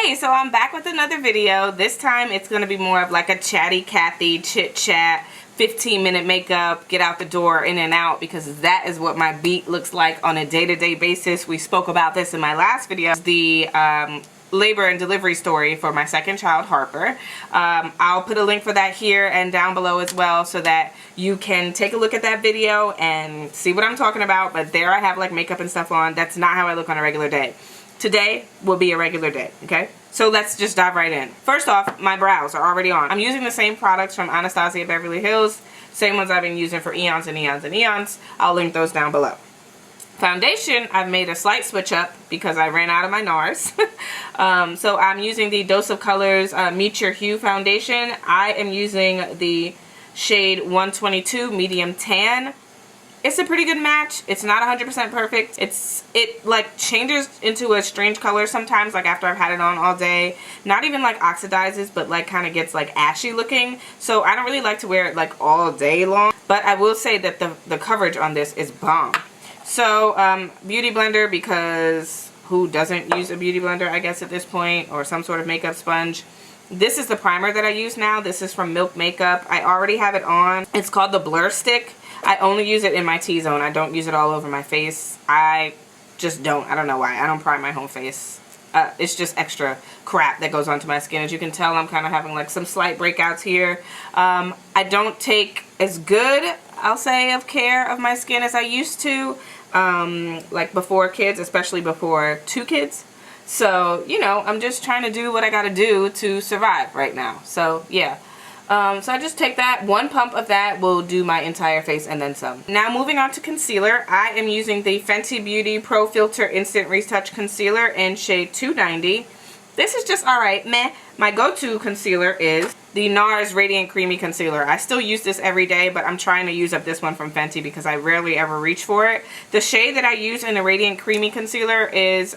Hey, so I'm back with another video. This time it's going to be more of like a chatty Cathy chit chat, 15-minute makeup, get out the door, in and out, because that is what my beat looks like on a day-to-day basis. We spoke about this in my last video, the labor and delivery story for my second child, Harper. I'll put a link for that here and down below as well, so that you can take a look at that video and see what I'm talking about. But there I have like makeup and stuff on. That's not how I look on a regular day. Today will be a regular day, okay? So let's just dive right in. First off, my brows are already on. I'm using the same products from Anastasia Beverly Hills, same ones I've been using for eons and eons and eons. I'll link those down below. Foundation, I've made a slight switch up because I ran out of my NARS. So I'm using the Dose of Colors Meet Your Hue foundation. I am using the shade 122 Medium Tan. It's a pretty good match. It's not 100% perfect. It like changes into a strange color sometimes, like after I've had it on all day. Not even like oxidizes, but like kind of gets like ashy looking. So I don't really like to wear it like all day long. But I will say that the coverage on this is bomb. So beauty blender, because who doesn't use a beauty blender, I guess, at this point, or some sort of makeup sponge. This is the primer that I use now. This is from Milk Makeup. I already have it on. It's called the Blur Stick. I only use it in my T-zone. I don't use it all over my face. I just don't. I don't know why. I don't prime my whole face. It's just extra crap that goes onto my skin. As you can tell, I'm kind of having like some slight breakouts here. I don't take as good, I'll say, of care of my skin as I used to. Like before kids, especially before 2 kids. So, you know, I'm just trying to do what I gotta do to survive right now. So, yeah. So I just take that, 1 pump of that will do my entire face and then some. Now moving on to concealer, I am using the Fenty Beauty Pro Filter Instant Retouch Concealer in shade 290. This is just alright, meh. My go-to concealer is the NARS Radiant Creamy Concealer. I still use this every day, but I'm trying to use up this one from Fenty because I rarely ever reach for it. The shade that I use in the Radiant Creamy Concealer is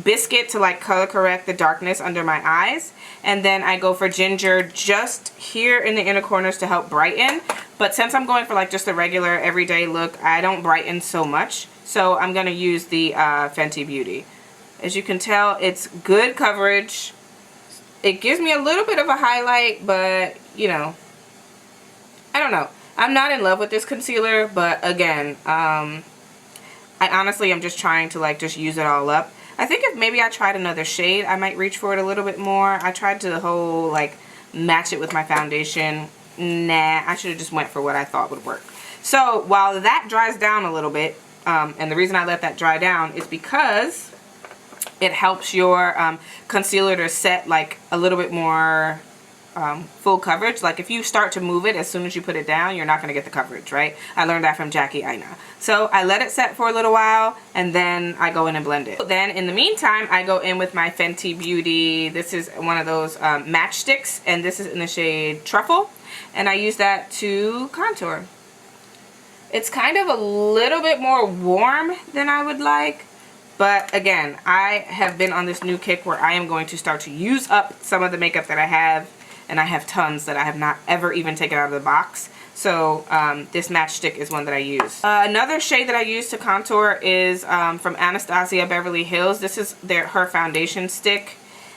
Biscuit, to like color correct the darkness under my eyes. And then I go for Ginger just here in the inner corners to help brighten. But since I'm going for like just a regular everyday look, I don't brighten so much. So I'm going to use the Fenty Beauty. As you can tell, it's good coverage. It gives me a little bit of a highlight, but, you know, I don't know. I'm not in love with this concealer, but again, I honestly am just trying to like just use it all up. I think if maybe I tried another shade, I might reach for it a little bit more. I tried to like match it with my foundation. Nah, I should have just went for what I thought would work. So while that dries down a little bit, and the reason I let that dry down is because it helps your concealer to set like a little bit more full coverage. Like if you start to move it as soon as you put it down, you're not going to get the coverage, right? I learned that from Jackie Aina. So I let it set for a little while and then I go in and blend it. Then in the meantime, I go in with my Fenty Beauty. This is one of those matchsticks, and this is in the shade Truffle, and I use that to contour. It's kind of a little bit more warm than I would like. But again, I have been on this new kick where I am going to start to use up some of the makeup that I have, and I have tons that I have not ever even taken out of the box. So this matchstick is one that I use. Another shade that I use to contour is from Anastasia Beverly Hills. This is her foundation stick,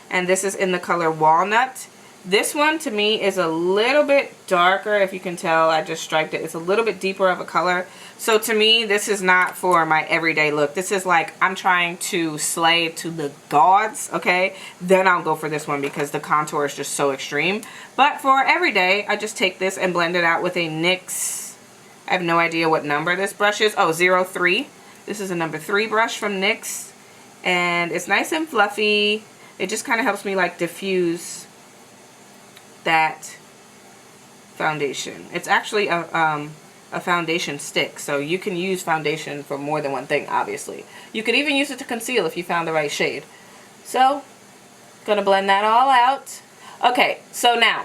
and this is in the color Walnut. This one to me is a little bit darker. If you can tell, I just striped it. It's a little bit deeper of a color. So to me, this is not for my everyday look. This is like I'm trying to slay to the gods, okay? Then I'll go for this one because the contour is just so extreme. But for everyday, I just take this and blend it out with a NYX. I have no idea what number this brush is. Oh, 03. This is a number 3 brush from NYX. And it's nice and fluffy. It just kind of helps me like diffuse that foundation. It's actually a foundation stick, so you can use foundation for more than one thing, obviously. You could even use it to conceal if you found the right shade. So, gonna blend that all out. Okay, so now,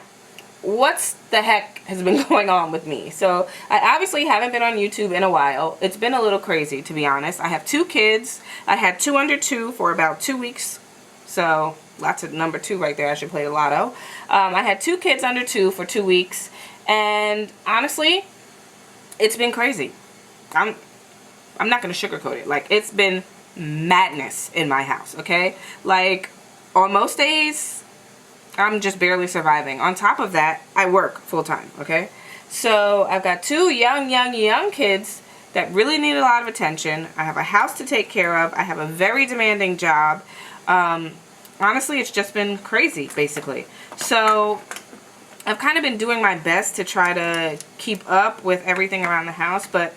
what's the heck has been going on with me? So, I obviously haven't been on YouTube in a while. It's been a little crazy, to be honest. I have 2 kids. I had 2 under 2 for about 2 weeks. So, lots of number 2 right there. I should play the lotto. I had 2 kids under 2 for 2 weeks. And honestly, it's been crazy. I'm not going to sugarcoat it. Like, it's been madness in my house, okay? Like, on most days, I'm just barely surviving. On top of that, I work full time, okay? So I've got two young kids that really need a lot of attention. I have a house to take care of. I have a very demanding job. Honestly, it's just been crazy, basically. So I've kind of been doing my best to try to keep up with everything around the house, but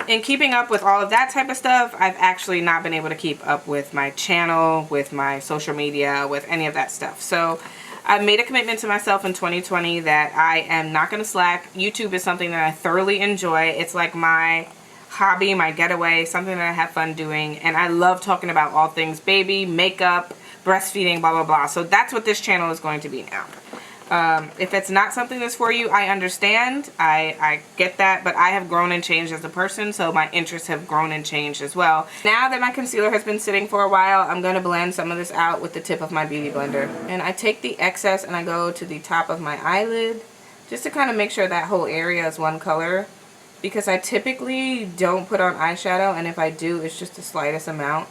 in keeping up with all of that type of stuff, I've actually not been able to keep up with my channel, with my social media, with any of that stuff. So I've made a commitment to myself in 2020 that I am not going to slack. YouTube is something that I thoroughly enjoy. It's like my hobby, my getaway, something that I have fun doing. And I love talking about all things baby, makeup, breastfeeding, blah, blah, blah. So that's what this channel is going to be now. If it's not something that's for you, I understand. I get that, but I have grown and changed as a person, so my interests have grown and changed as well. Now that my concealer has been sitting for a while, I'm going to blend some of this out with the tip of my beauty blender. And I take the excess and I go to the top of my eyelid just to kind of make sure that whole area is one color, because I typically don't put on eyeshadow, and if I do, it's just the slightest amount.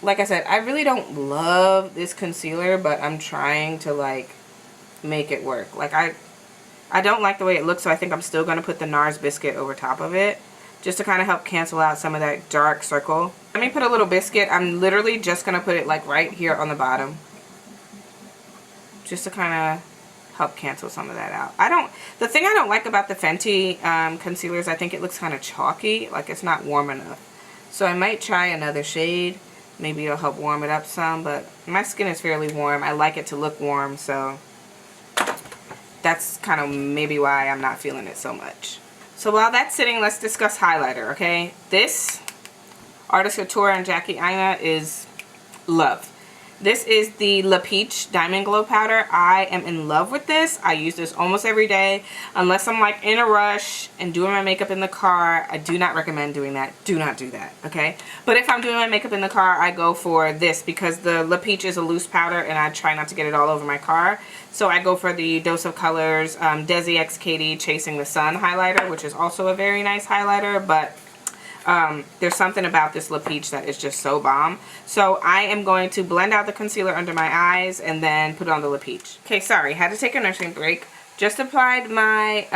Like I said, I really don't love this concealer, but I'm trying to like make it work. Like I don't like the way it looks, so I think I'm still going to put the NARS biscuit over top of it just to kind of help cancel out some of that dark circle. Let me put a little biscuit. I'm literally just going to put it like right here on the bottom just to kind of help cancel some of that out. The thing I don't like about the Fenty concealers, I think it looks kind of chalky, like it's not warm enough. So I might try another shade. Maybe it'll help warm it up some, but my skin is fairly warm. I like it to look warm, so that's kind of maybe why I'm not feeling it so much. So while that's sitting, let's discuss highlighter, okay? This Artist Couture and Jackie Aina is love. This is the La Peach Diamond Glow Powder. I am in love with this. I use this almost every day. Unless I'm like in a rush and doing my makeup in the car, I do not recommend doing that. Do not do that, okay? But if I'm doing my makeup in the car, I go for this because the La Peach is a loose powder and I try not to get it all over my car. So I go for the Dose of Colors Desi X Katie Chasing the Sun highlighter, which is also a very nice highlighter, but there's something about this La Peach that is just so bomb. So I am going to blend out the concealer under my eyes and then put on the La Peach. Okay, sorry, had to take a nursing break. Just applied my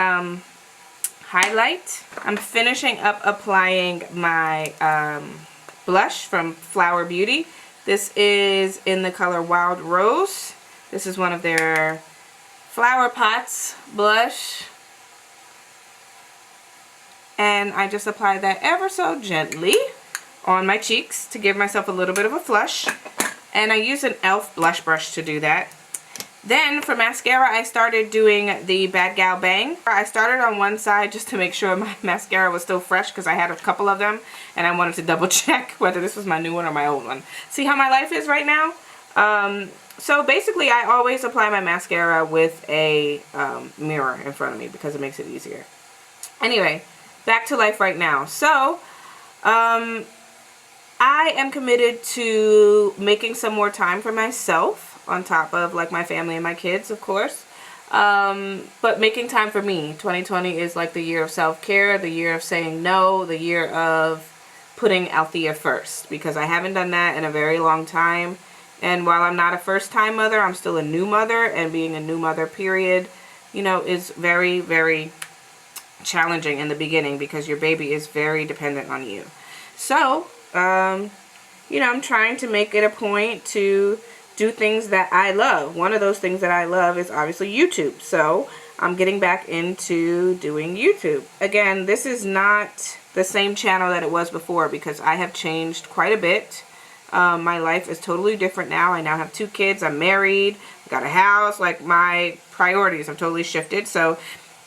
highlight. I'm finishing up applying my blush from Flower Beauty. This is in the color Wild Rose. This is one of their Flower Pots blush. And I just apply that ever so gently on my cheeks to give myself a little bit of a flush. And I use an e.l.f. blush brush to do that. Then for mascara, I started doing the Bad Gal Bang. I started on one side just to make sure my mascara was still fresh because I had a couple of them and I wanted to double check whether this was my new one or my old one. See how my life is right now? So basically I always apply my mascara with a mirror in front of me because it makes it easier. Anyway, back to life right now. So, I am committed to making some more time for myself on top of like my family and my kids, of course. But making time for me. 2020 is like the year of self-care, the year of saying no, the year of putting Althea first, because I haven't done that in a very long time. And while I'm not a first-time mother, I'm still a new mother, and being a new mother, period, you know, is very, very challenging in the beginning because your baby is very dependent on you. So, you know, I'm trying to make it a point to do things that I love. One of those things that I love is obviously YouTube. So, I'm getting back into doing YouTube. Again, this is not the same channel that it was before because I have changed quite a bit. My life is totally different now. I now have 2 kids. I'm married. I got a house. Like, my priorities have totally shifted. So,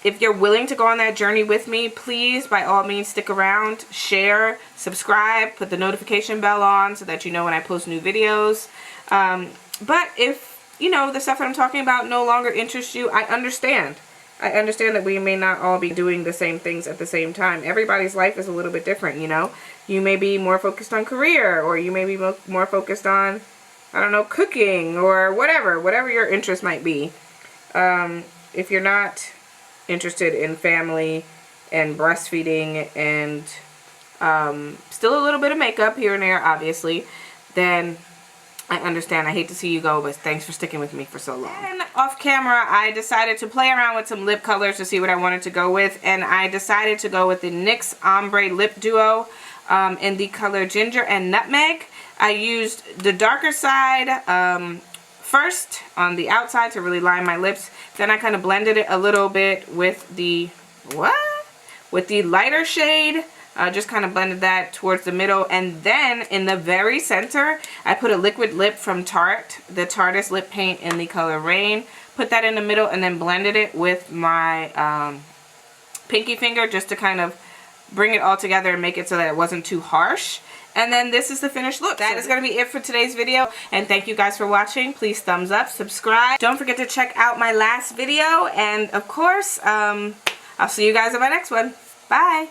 if you're willing to go on that journey with me, please, by all means, stick around, share, subscribe, put the notification bell on so that you know when I post new videos. But if, you know, the stuff that I'm talking about no longer interests you, I understand. I understand that we may not all be doing the same things at the same time. Everybody's life is a little bit different, you know. You may be more focused on career, or you may be more focused on, I don't know, cooking, or whatever your interest might be. If you're not interested in family and breastfeeding and still a little bit of makeup here and there, obviously, then I understand. I hate to see you go, but thanks for sticking with me for so long. And off camera, I decided to play around with some lip colors to see what I wanted to go with. And I decided to go with the NYX Ombre Lip Duo in the color Ginger and Nutmeg. I used the darker side first on the outside to really line my lips. Then I kind of blended it a little bit with the, with the lighter shade. Just kind of blended that towards the middle, and then in the very center I put a liquid lip from Tarte, the Tarteist lip paint in the color Rain. Put that in the middle and then blended it with my pinky finger just to kind of bring it all together and make it so that it wasn't too harsh. And then this is the finished look. That is going to be it for today's video, and thank you guys for watching. Please thumbs up, subscribe. Don't forget to check out my last video, and of course I'll see you guys in my next one. Bye.